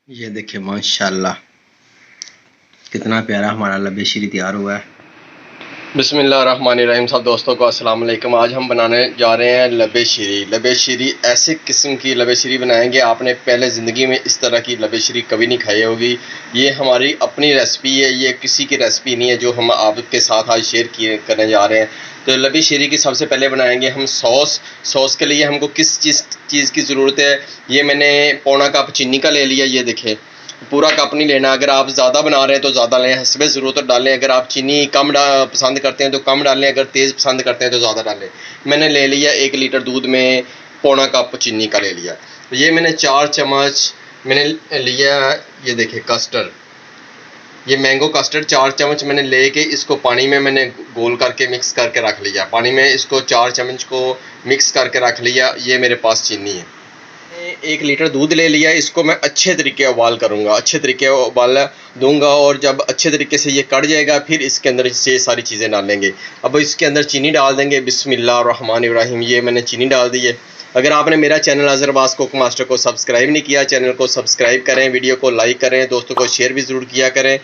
ये देखिए माशाल्लाह कितना प्यारा हमारा लबे शीरी तैयार हुआ है। बिस्मिल्लाहिर्रहमानिर्रहीम। सब दोस्तों को अस्सलाम वालेकुम। आज हम बनाने जा रहे हैं लबे शीरी। लबे शीरी ऐसे किस्म की लबे शीरी बनाएंगे, आपने पहले ज़िंदगी में इस तरह की लबे शीरी कभी नहीं खाई होगी। ये हमारी अपनी रेसिपी है, ये किसी की रेसिपी नहीं है जो हम आपके साथ आज शेयर करने जा रहे हैं। तो लबे शीरी की सबसे पहले बनाएंगे हम सॉस के लिए हमको किस चीज़ की ज़रूरत है। ये मैंने पौना कप चीनी का ले लिया। ये देखें, पूरा कप नहीं लेना। अगर आप ज़्यादा बना रहे हैं तो ज़्यादा लें, हस्बे ज़रूरत डालें। अगर आप चीनी कम पसंद करते हैं तो कम डालें, अगर तेज़ पसंद करते हैं तो ज़्यादा डालें। मैंने ले लिया 1 लीटर दूध में पौना कप चीनी का ले लिया। ये मैंने 4 चम्मच मैंने लिया। ये देखिए कस्टर्ड, ये मैंगो कस्टर्ड 4 चम्मच मैंने लेके इसको पानी में मैंने गोल करके मिक्स करके रख लिया। पानी में इसको 4 चम्मच को मिक्स करके रख लिया। ये मेरे पास चीनी है। 1 लीटर दूध ले लिया, इसको मैं अच्छे तरीके उबाल करूँगा, अच्छे तरीके उबाल दूंगा। और जब अच्छे तरीके से ये कट जाएगा फिर इसके अंदर से सारी चीज़ें डालेंगे। अब इसके अंदर चीनी डाल देंगे। बिस्मिल्लाहिर्रहमानिर्रहीम। ये मैंने चीनी डाल दी है। अगर आपने मेरा channel Azhar Abbas cook master को सब्सक्राइब नहीं किया, चैनल को सब्सक्राइब करें, वीडियो को लाइक करें, दोस्तों को शेयर भी ज़रूर किया करें।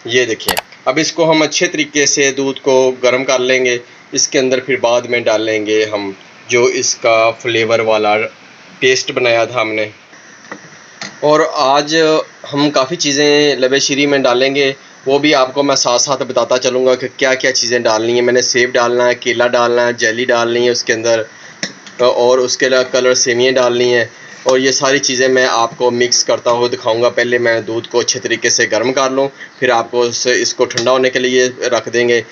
ये देखिए, अब इसको हम अच्छे तरीके से दूध को गर्म कर लेंगे। इसके अंदर फिर बाद में डालेंगे हम जो इसका फ्लेवर वाला पेस्ट बनाया था हमने। और आज हम काफ़ी चीज़ें लबे शीरी में डालेंगे, वो भी आपको मैं साथ साथ बताता चलूँगा कि क्या क्या चीज़ें डालनी है। मैंने सेब डालना है, केला डालना है, जेली डालनी है उसके अंदर, और उसके अलावा कलर सेवियाँ डालनी है। और ये सारी चीज़ें मैं आपको मिक्स करता हुआ दिखाऊंगा। पहले मैं दूध को अच्छे तरीके से गर्म कर लूँ, फिर आपको इसको ठंडा होने के लिए रख देंगे,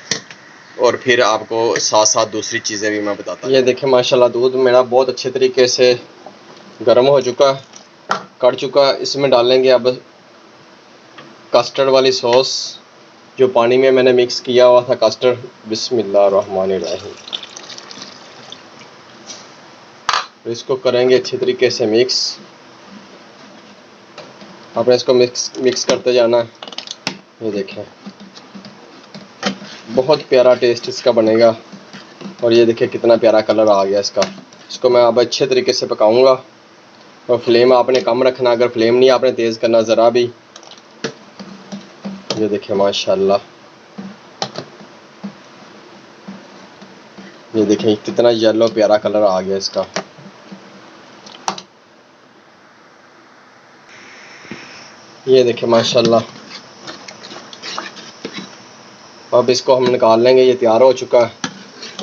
और फिर आपको साथ साथ दूसरी चीज़ें भी मैं बताता हूँ। ये देखें माशाल्लाह दूध मेरा बहुत अच्छे तरीके से गर्म हो चुका, कट चुका। इसमें डालेंगे अब कस्टर्ड वाली सॉस, जो पानी में मैंने मिक्स किया हुआ था कस्टर्ड। बिस्मिल्लाहिर्रहमानिर्रहीम। तो इसको करेंगे अच्छे तरीके से मिक्स। आपने इसको मिक्स करते जाना। ये देखें बहुत प्यारा टेस्ट इसका बनेगा। और ये देखिए कितना प्यारा कलर आ गया इसका। इसको मैं अब अच्छे तरीके से पकाऊंगा। और फ्लेम आपने कम रखना, अगर फ्लेम नहीं आपने तेज़ करना ज़रा भी। ये देखिए माशाल्लाह, ये देखें कितना येलो प्यारा कलर आ गया इसका। ये देखिए माशाल्लाह। अब इसको हम निकाल लेंगे। ये तैयार हो चुका है।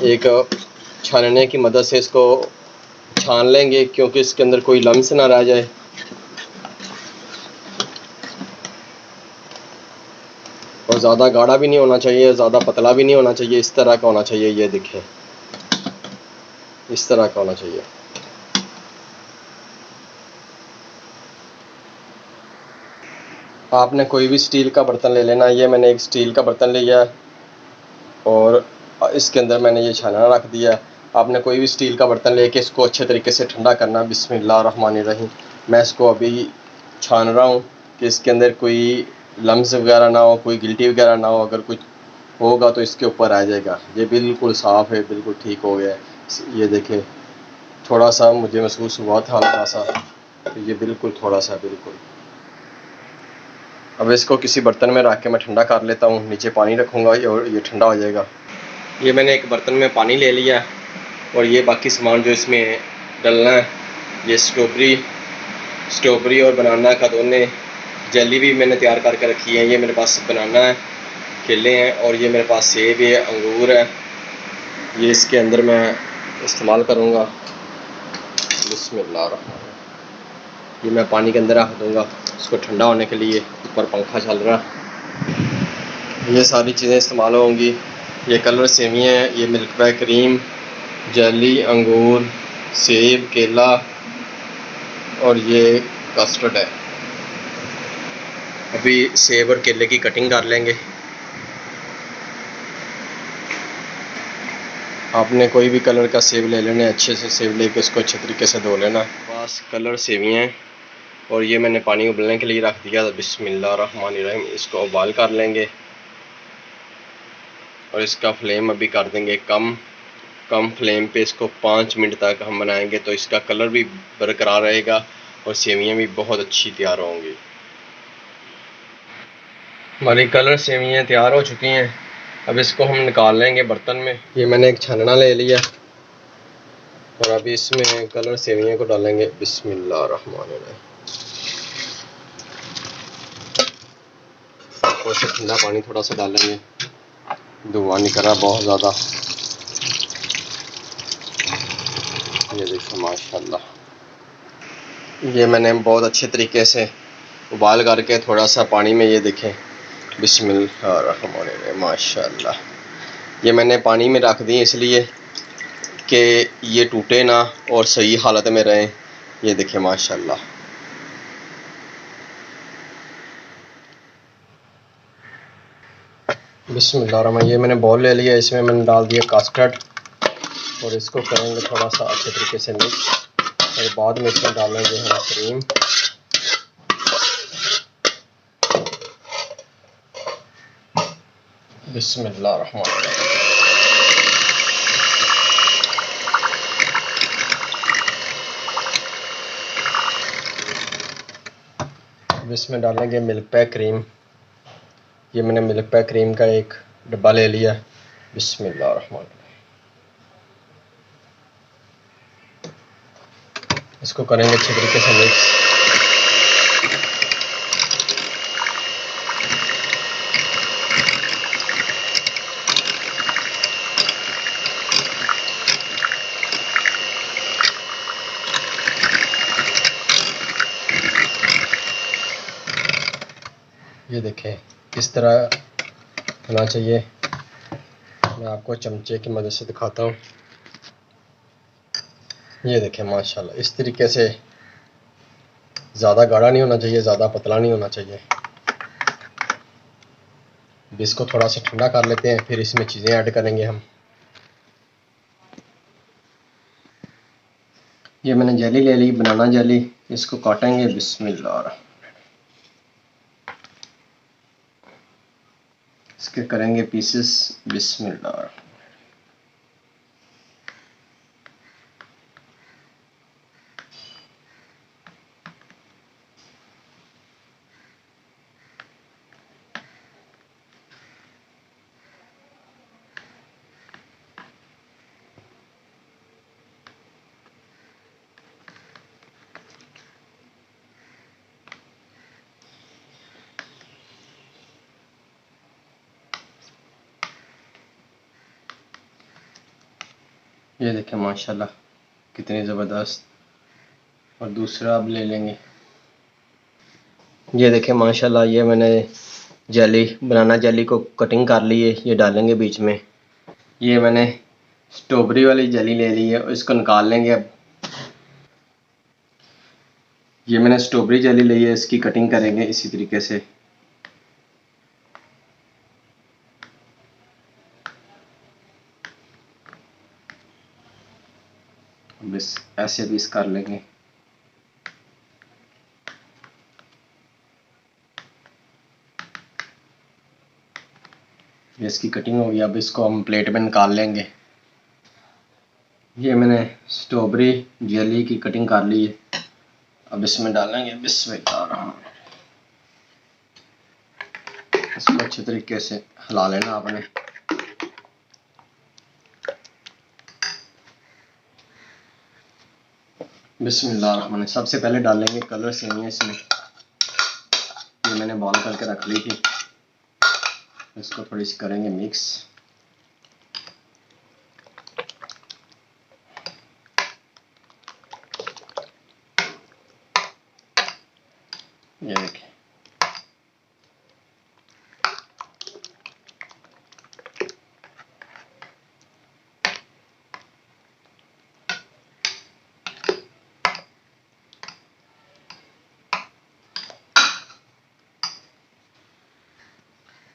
एक छानने की मदद से इसको छान लेंगे, क्योंकि इसके अंदर कोई लम्स ना रह जाए। और ज़्यादा गाढ़ा भी नहीं होना चाहिए, ज़्यादा पतला भी नहीं होना चाहिए, इस तरह का होना चाहिए। ये देखें इस तरह का होना चाहिए। आपने कोई भी स्टील का बर्तन ले लेना। ये मैंने एक स्टील का बर्तन लिया है और इसके अंदर मैंने ये छानना रख दिया। आपने कोई भी स्टील का बर्तन लेके इसको अच्छे तरीके से ठंडा करना। बिस्मिल्लाहिर्रहमानिर्रहीम। मैं इसको अभी छान रहा हूँ कि इसके अंदर कोई लम्स वगैरह ना हो, कोई गिल्टी वगैरह ना हो। अगर कुछ होगा तो इसके ऊपर आ जाएगा। ये बिल्कुल साफ़ है, बिल्कुल ठीक हो गया है। ये देखें थोड़ा सा मुझे महसूस हुआ था हल्का सा, तो ये बिल्कुल थोड़ा सा बिल्कुल। अब इसको किसी बर्तन में रख के मैं ठंडा कर लेता हूँ। नीचे पानी रखूँगा और ये ठंडा हो जाएगा। ये मैंने एक बर्तन में पानी ले लिया, और ये बाकी सामान जो इसमें डलना है, ये स्ट्रॉबेरी और बनाना का दोनों जेली भी मैंने तैयार करके रखी है। ये मेरे पास बनाना है, केले हैं, और ये मेरे पास सेब है, अंगूर है। ये इसके अंदर मैं इस्तेमाल करूँगा। बिस्मिल्लाह। ये मैं पानी के अंदर रख दूँगा इसको ठंडा होने के लिए। ऊपर पंखा चल रहा। ये सारी चीज़ें इस्तेमाल होंगी। ये कलर सेवियाँ हैं, ये मिल्क वे क्रीम, जेली, अंगूर, सेब, केला, और ये कस्टर्ड है। अभी सेब और केले की कटिंग कर लेंगे। आपने कोई भी कलर का सेब ले लेना, अच्छे से सेब लेके उसको अच्छे तरीके से धो लेना। बस कलर सेवियाँ हैं, और ये मैंने पानी उबलने के लिए रख दिया। बिस्मिल्लाहिर्रहमानिर्रहीम। इसको उबाल कर लेंगे, और इसका फ्लेम अभी कर देंगे कम फ्लेम पे। इसको 5 मिनट तक हम बनाएंगे, तो इसका कलर भी बरकरार रहेगा और सेवियाँ भी बहुत अच्छी तैयार होंगी। हमारी कलर सेवियाँ तैयार हो चुकी हैं। अब इसको हम निकाल लेंगे बर्तन में। ये मैंने एक छानना ले लिया और अभी इसमें कलर सेवियाँ को डालेंगे। बिस्मिल्लाहिर्रहमानिर्रहीम। और से ठंडा पानी थोड़ा सा डालेंगे, धुआं निकल रहा बहुत ज़्यादा। ये देखो माशाल्लाह, ये मैंने बहुत अच्छे तरीके से उबाल करके थोड़ा सा पानी में, ये देखें बिस्मिल्लाहिर्रहमानिर्रहीम माशाल्लाह। ये मैंने पानी में रख दी इसलिए कि ये टूटे ना और सही हालत में रहें। ये देखें माशाल्लाह। बिस्मिल्लाहिर्रहमानिर्रहीम। ये मैंने बॉल ले लिया, इसमें मैंने डाल दिया कस्टर्ड और इसको करेंगे थोड़ा सा अच्छे तरीके से मिक्स। और बाद में इसमें डालेंगे हम क्रीम। बिस्मिल्लाहिर्रहमानिर्रहीम। अब इसमें डालेंगे मिल्क पैक क्रीम। ये मैंने मिल्क पैक क्रीम का एक डब्बा ले लिया। बिस्मिल्लाहिर्रहमानिर्रहीम। इसको करेंगे अच्छे तरीके से मिक्स। ये देखें किस तरह होना चाहिए। मैं आपको चमचे की मदद से दिखाता हूँ। ये देखें माशाल्लाह, इस तरीके से। ज़्यादा गाढ़ा नहीं होना चाहिए, ज़्यादा पतला नहीं होना चाहिए। अब इसको थोड़ा सा ठंडा कर लेते हैं, फिर इसमें चीज़ें ऐड करेंगे हम। ये मैंने जेली ले ली, बनाना जेली। इसको काटेंगे। बिस्मिल्लाह। इसके करेंगे पीसेस। बिस्मिल्लाह। ये देखें माशाल्लाह कितनी ज़बरदस्त। और दूसरा अब ले लेंगे। ये देखें माशाल्लाह, ये मैंने जेली, बनाना जेली को कटिंग कर ली है। ये डालेंगे बीच में। ये मैंने स्ट्रॉबेरी वाली जेली ले ली है, इसको निकाल लेंगे अब। ये मैंने स्ट्रॉबेरी जेली ली है, इसकी कटिंग करेंगे इसी तरीके से। बस ऐसे पीस कर लेंगे। ये इसकी कटिंग हो गई। अब इसको हम प्लेट में निकाल लेंगे। ये मैंने स्ट्रॉबेरी जेली की कटिंग कर ली है। अब इसमें डालेंगे। बिस्मिल्लाह। इसको अच्छे तरीके से हिला लेना आपने। बिस्मिल्लाह। सबसे पहले डालेंगे कलर सेवियाँ इसमें। ये मैंने बॉल करके रख ली थी। इसको थोड़ी सी करेंगे मिक्स। ये देखिए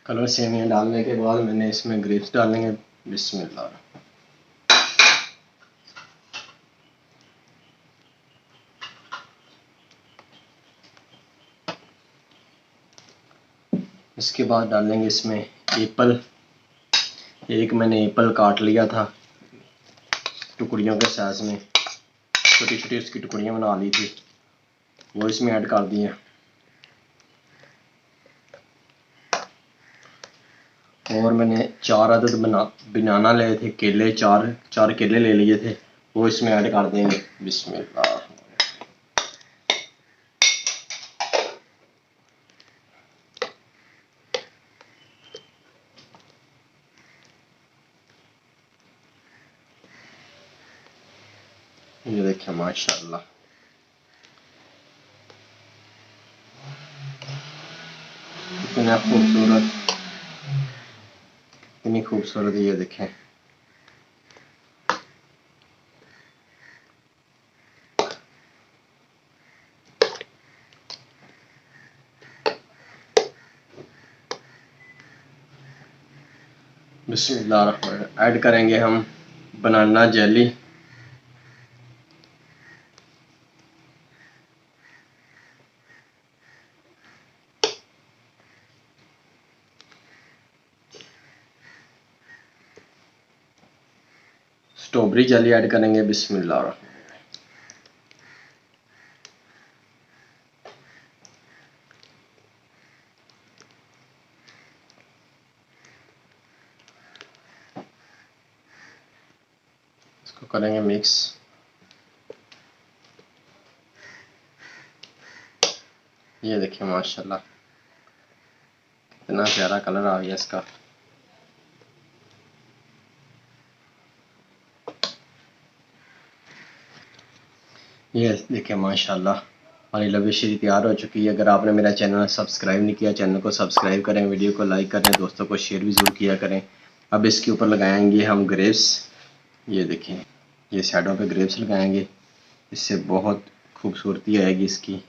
कलर सेवियाँ डालने के बाद मैंने इसमें ग्रेप्स डालेंगे। बिस्मिल्लाह। इसके बाद डालेंगे इसमें एप्पल। एक मैंने एप्पल काट लिया था टुकड़ियों के साइज में, छोटी छोटी उसकी टुकड़ियाँ बना ली थी, वो इसमें ऐड कर दी हैं। और मैंने 4 अदद बनाना लिए थे, केले चार केले ले लिए थे, वो इसमें ऐड कर देंगे। बिस्मिल्लाह। ये देखिए माशाल्लाह कितना खूबसूरत, कितनी खूबसूरत, ये देखें। बिस्मिल्लाह। ऐड करेंगे हम बनाना जेली। स्ट्रॉबेरी जेली ऐड करेंगे। बिस्मिल्लाह। इसको करेंगे मिक्स। ये देखिए माशाल्लाह कितना प्यारा कलर आ गया इसका। ये देखिए माशाल्लाह हमारी लबेशीरी तैयार हो चुकी है। अगर आपने मेरा चैनल सब्सक्राइब नहीं किया, चैनल को सब्सक्राइब करें, वीडियो को लाइक करें, दोस्तों को शेयर भी ज़रूर किया करें। अब इसके ऊपर लगाएंगे हम ग्रेप्स। ये देखिए, ये साइडों पे ग्रेप्स लगाएंगे, इससे बहुत खूबसूरती आएगी इसकी।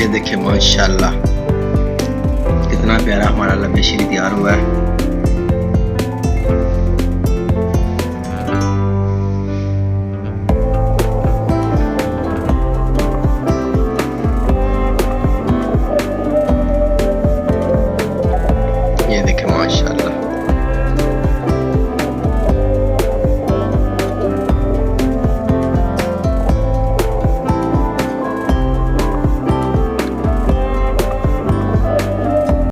देखिए माशाल्लाह कितना प्यारा हमारा लबेशीरी तैयार हुआ है। ये देखिए माशाल्लाह।